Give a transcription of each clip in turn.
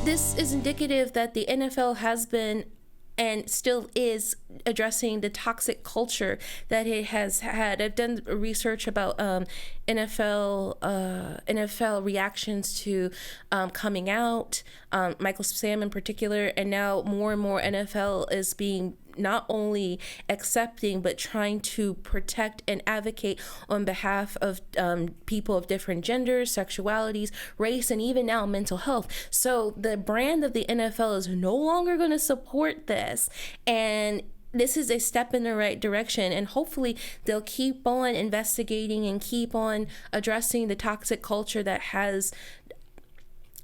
this is indicative that the NFL has been and still is addressing the toxic culture that it has had. I've done research about NFL reactions to coming out, Michael Sam in particular, and now more and more NFL is being not only accepting but trying to protect and advocate on behalf of people of different genders, sexualities, race, and even now mental health. So the brand of the NFL is no longer going to support this, and this is a step in the right direction, and hopefully they'll keep on investigating and keep on addressing the toxic culture that has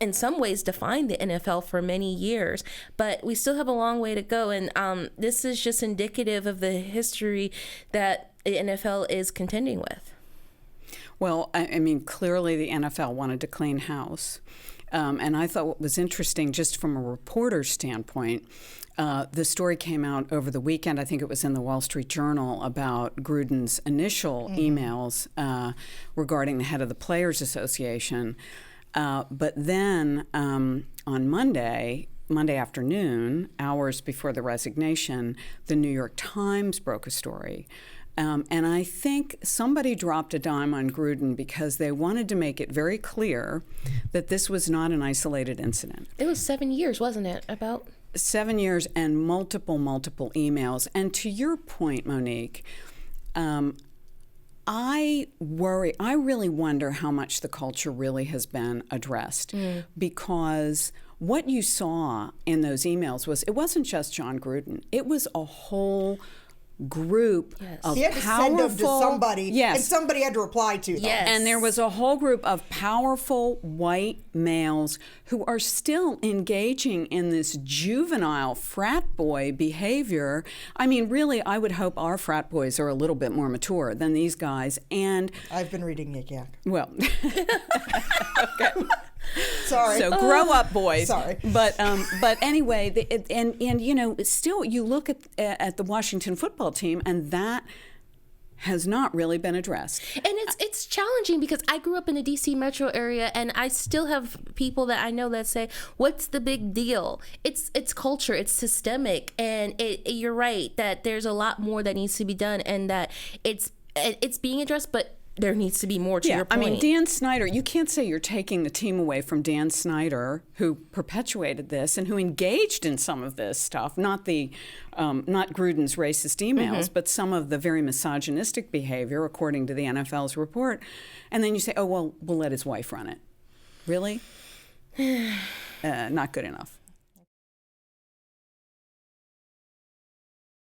in some ways defined the NFL for many years, but we still have a long way to go. And this is just indicative of the history that the NFL is contending with. Well, I mean, clearly the NFL wanted to clean house. And I thought what was interesting, just from a reporter's standpoint, the story came out over the weekend. I think it was in the Wall Street Journal about Gruden's initial emails regarding the head of the Players Association. But then on Monday afternoon, hours before the resignation, the New York Times broke a story. And I think somebody dropped a dime on Gruden because they wanted to make it very clear that this was not an isolated incident. It was 7 years, wasn't it? About 7 years and multiple emails. And to your point, Monique, I really wonder how much the culture really has been addressed, because what you saw in those emails it wasn't just John Gruden. It was a whole group of he had to send them to somebody, and somebody had to reply to them. Yes. And there was a whole group of powerful white males who are still engaging in this juvenile frat boy behavior. I mean, really, I would hope our frat boys are a little bit more mature than these guys. And I've been reading Yik Yak. Well, okay. Sorry. So grow up, boys. Sorry. But anyway, and you know, still you look at the Washington football team, and that has not really been addressed. And it's challenging because I grew up in the DC metro area, and I still have people that I know that say, what's the big deal? It's culture, it's systemic, and you're right that there's a lot more that needs to be done, and that it's being addressed, but there needs to be more, to your point. I mean, Dan Snyder, you can't say you're taking the team away from Dan Snyder, who perpetuated this and who engaged in some of this stuff, not Gruden's racist emails, but some of the very misogynistic behavior, according to the NFL's report. And then you say, oh, well, we'll let his wife run it. Really? Not good enough.